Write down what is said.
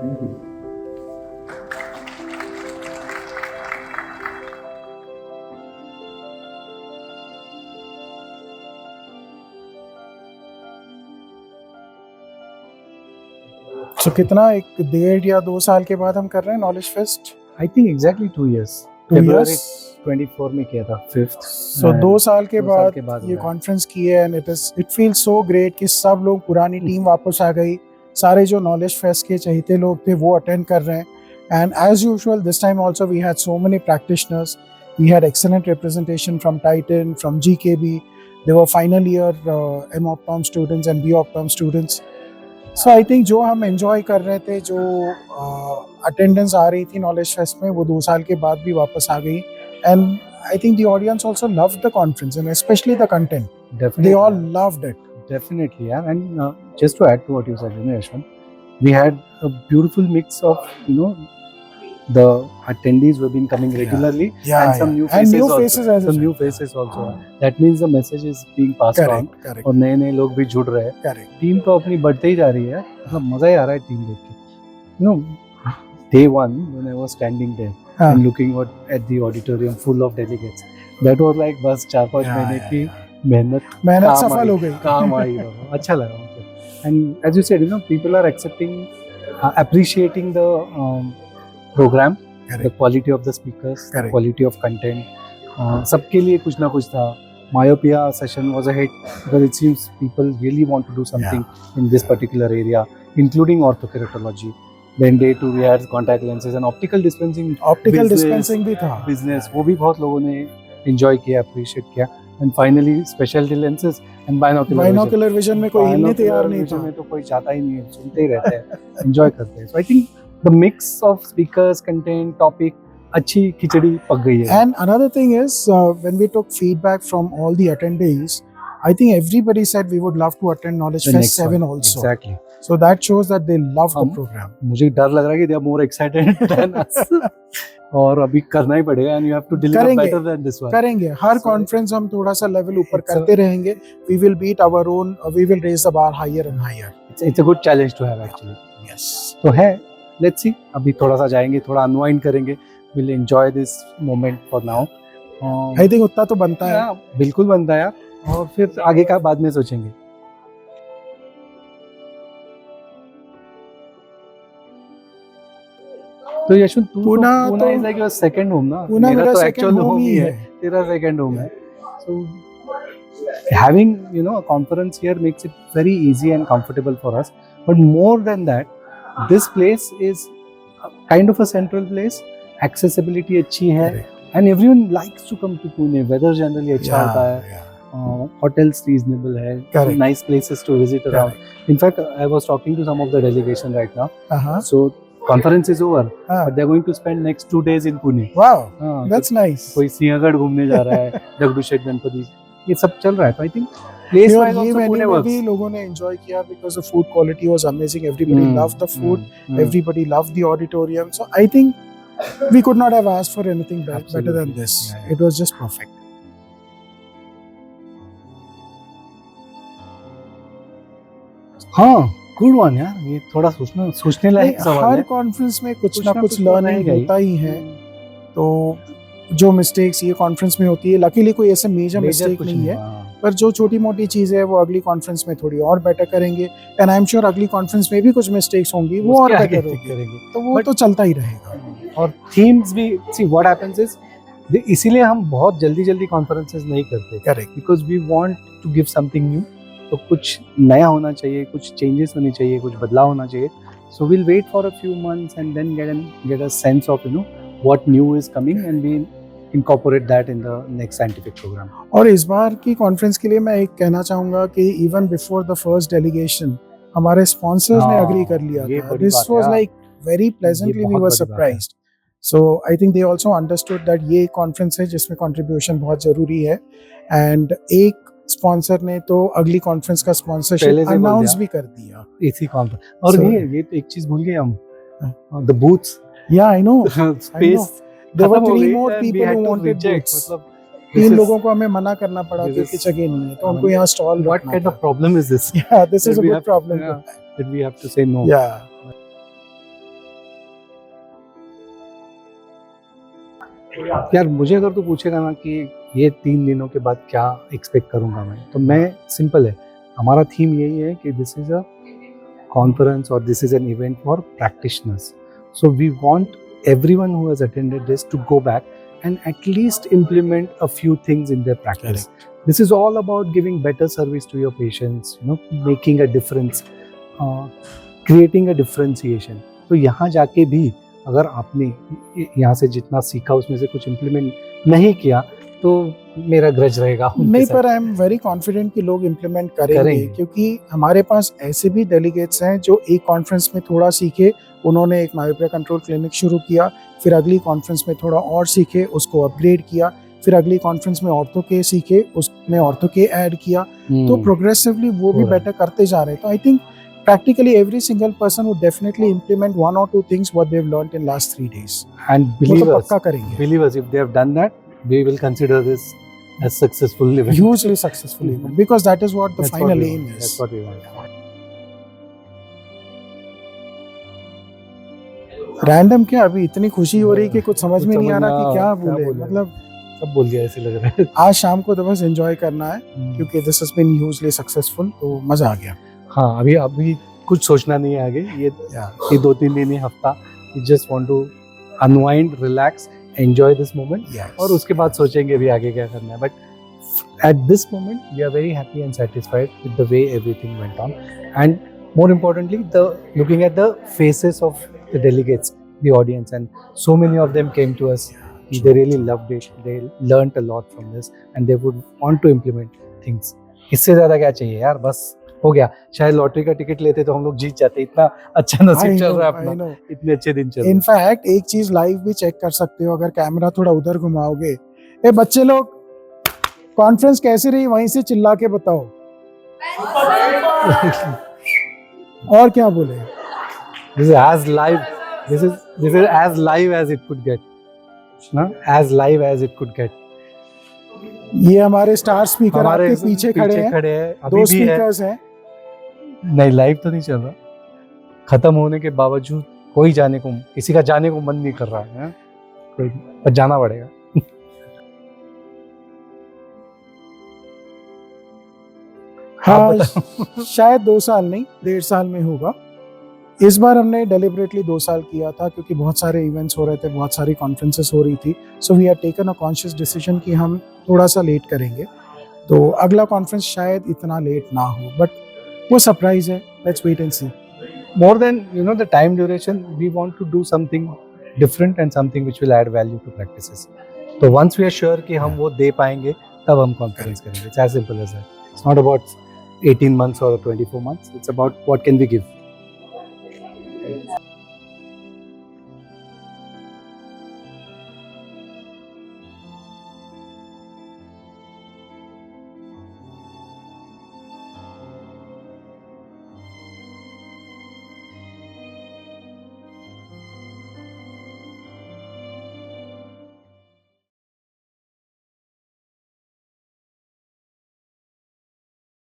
Thank you. So कितना एक 1.5 या 2 साल के बाद हम कर रहे हैं knowledge fest? I think exactly 2 years। 2 February years? 24 में किया था 5th। So 2 साल के 2 साल के बाद बाद ये हुआ है। कॉन्फ्रेंस की है and it feels so great कि सब लोग पुरानी टीम वापस आ गई, सारे जो नॉलेज फेस्ट के चहेते लोग थे वो अटेंड कर रहे हैं। And as usual this time also we had so many practitioners, we had excellent representation from Titan, from GKB, they were final year M optom students and B optom students. So I think जो हम enjoy कर रहे थे, जो attendance आ रही थी knowledge fest में, वो 2 साल के बाद भी वापस आ गई। And I think the audience also loved the conference and especially the content. Definitely. They all loved it. Definitely, yeah. And just to add to what you said, Yashwant, we had a beautiful mix of, the attendees who have been coming regularly, and some new faces, and new also. faces as Some new faces also. That means the message is being passed on. Correct. और नए लोग भी जुड़ रहे हैं। Correct. Team तो अपनी बढ़ते ही जा रही है, मतलब मजा ही आ रहा है टीम देख के। Day one when I was standing there and looking at the auditorium full of delegates, that was like बस 4-5 महीने की मेहनत सफल हो गई, काम आई। अच्छा लगा मुझे। And as you said, people are accepting, appreciating the program, the quality of the speakers, the quality of content. सबके लिए कुछ ना कुछ था। Myopia session was a hit because it seems people really want to do something in this particular area, including orthokeratology. Then day 2 we had contact lenses and optical dispensing भी था। Business वो भी बहुत लोगों ने enjoy किया, appreciate किया। And finally specialty lenses and binocular vision में कोई हिलने तैयार नहीं था। में तो कोई चाहता ही नहीं है, सुनते ही रहते हैं, enjoy करते हैं। So I think the mix of speakers, content, topic, अच्छी खिचड़ी पक गई है। And another thing is, when we took feedback from all the attendees, I think everybody said we would love to attend Knowledge Fest 7 also. Exactly. So that shows that they love the program. मुझे डर लग रहा है कि they are more excited than us. और अभी करना ही पड़ेगा and you have to deliver better than this one. करेंगे, हर कॉन्फ्रेंस हम थोड़ा सा लेवल ऊपर करते रहेंगे. We will beat our own, we will raise the bar higher and higher. It's a good challenge to have actually. Yes. तो है, let's see. अभी थोड़ा सा जाएंगे, थोड़ा unwind करेंगे. We'll enjoy this moment for now. I think उतना तो बनता है। बिल्कुल बनता है यार, और फिर आगे का बाद में सोचेंगे। तो Yashwant Poona is like your second home ना? मेरा तो actual home ही है, तेरा second home है। So having a conference here makes it very easy and comfortable for us. But more than that, this place is kind of a central place. Accessibility अच्छी है, and everyone likes to come to Pune. Weather generally अच्छा होता है, hotels reasonable है, nice places to visit around. In fact, I was talking to some of the delegation right now. So conference is over, but they're going to spend next 2 days in Pune. Wow, that's nice. कोई सिंहगढ़ घूमने जा रहा है, दगडूशेठ गणपति, ये सब चल रहा है। तो I think place wise also Pune works. भी लोगों ने enjoy किया because the food quality was amazing. Everybody loved the food. Everybody loved the auditorium. So I think we could not have asked for anything better than this. It was just perfect. हाँ, good one यार, ये थोड़ा सोचने लायक सवाल है। हर conference में कुछ ना कुछ लर्निंग होता ही है। तो जो मिस्टेक्स ये कॉन्फ्रेंस में होती है, लकीली कोई ऐसे मेजर मिस्टेक नहीं है, पर जो छोटी मोटी चीजें है वो अगली कॉन्फ्रेंस में थोड़ी और बेटर करेंगे। एंड आई एम श्योर अगली कॉन्फ्रेंस में भी कुछ मिस्टेक्स होंगी, वो और बेटर करेंगे, तो वो तो चलता ही रहेगा। और थीम्स भी, सी व्हाट हैपेंस इज, इसीलिए हम बहुत जल्दी कॉन्फ्रेंसेस नहीं करते। Correct, because we want to give something new. तो कुछ नया होना चाहिए, कुछ चेंजेस होनी चाहिए, कुछ बदलाव होना चाहिए। So will wait for a few months and then get a sense of what new is coming and we incorporate that in the next scientific program. और इस बार की कॉन्फ्रेंस के लिए मैं एक कहना चाहूँगा कि even before the first delegation हमारे sponsors ने agree कर लिया था. This was like very pleasantly we were surprised. So I think they also understood that ये कॉन्फ्रेंस है जिसमें contribution बहुत जरूरी है, and एक स्पॉन्सर ने तो अगली कॉन्फ्रेंस का स्पॉन्सरशिप अनाउंस भी कर दिया इसी कॉन्फ्रेंस। और ये तो एक चीज भूल गए हम, the booths. Yeah, I know. Space. There were 3 more people who wanted booths. मतलब 3 लोगों को हमें मना करना पड़ा कि जगह नहीं है, तो उनको यहाँ stall. What kind of problem is this? Yeah, this is a good problem. That we have to say no. Yeah. यार मुझे अगर तू पूछेगा ना कि ये 3 दिनों के बाद क्या एक्सपेक्ट करूंगा मैं, तो मैं सिंपल है, हमारा थीम यही है कि this is a conference or this is an event for practitioners. So we want everyone who has attended this to go back and at least implement a few things in their practice. This is all about giving better service to your patients, you know, making a difference, creating a differentiation. तो यहाँ जाके भी अगर आपने यहाँ से जितना सीखा उसमें से कुछ इम्प्लीमेंट नहीं किया तो मेरा ग्रज रहेगा नहीं, पर आई एम वेरी कॉन्फिडेंट कि लोग इम्प्लीमेंट करेंगे क्योंकि हमारे पास ऐसे भी डेलीगेट्स हैं जो एक कॉन्फ्रेंस में थोड़ा सीखे, उन्होंने एक मायोपिया कंट्रोल क्लिनिक शुरू किया, फिर अगली कॉन्फ्रेंस में थोड़ा और सीखे, उसको अपग्रेड किया, फिर अगली कॉन्फ्रेंस में ऑर्थो के सीखे, उसमें ऑर्थो के ऐड किया, तो प्रोग्रेसिवली वो भी बेटर करते जा रहे हैं. तो I think practically every single person would definitely implement 1 or 2 things what they've learned in last 3 days. And believe us, if they have done that, we will consider this as successful event. Hugely successful event, because that is what the final aim is. That's what we want. Random क्या अभी इतनी खुशी हो रही कि कुछ समझ में नहीं आ रहा कि क्या बोले, मतलब सब बोल गया ऐसे लग रहा है. आज शाम को तो बस एंजॉय करना है क्योंकि this has been hugely successful, तो मजा आ गया. हाँ, अभी कुछ सोचना नहीं है आगे, ये 2-3 दिन ही हफ्ता, we just want to unwind, relax, enjoy this moment, और उसके बाद सोचेंगे भी आगे क्या करना है. But at this moment we are very happy and satisfied with the way everything went on, and more importantly looking at the faces of the delegates, the audience, and so many of them came to us. They really loved it, they learnt a lot from this and they would want to implement things. इससे ज़्यादा क्या चाहिए यार, बस हो गया. शायद lottery का टिकट लेते तो हम लोग जीत जाते, इतना अच्छा नसीब चल रहा है अपना, इतने अच्छे दिन चल रहे हैं. इनफैक्ट एक चीज लाइव भी चेक कर सकते हो अगर कैमरा थोड़ा उधर घुमाओगे. ए बच्चे लोग, कॉन्फ्रेंस कैसी रही वहीं से चिल्ला के बताओ. और क्या बोले. This is as live. This is as live as it could get. ना, as live as it could get. ये हमारे स्टार स्पीकर आपके पीछे खड़े हैं. 2 स्पीकर्स हैं. नहीं, लाइव तो नहीं चल रहा. खत्म होने के बावजूद किसी का जाने को मन नहीं कर रहा है, पर जाना पड़ेगा. हाँ, शायद 2 साल नहीं, 1.5 साल में होगा. इस बार हमने डेलिबरेटली 2 साल किया था क्योंकि बहुत सारे इवेंट्स हो रहे थे, बहुत सारी कॉन्फ्रेंसेस हो रही थी. So we have taken a conscious decision कि हम थोड़ा सा लेट करेंगे, तो अगला कॉन्फ्रेंस शायद इतना लेट ना हो, बट वो सरप्राइज है. Let's wait and see. More than the time duration, we want to do something different and something which will add value to practices. So once we are sure कि हम वो दे पाएंगे तब हम कॉन्फ्रेंस करेंगे. It's as simple as that. It's not about 18 months or 24 months. It's about what can we give.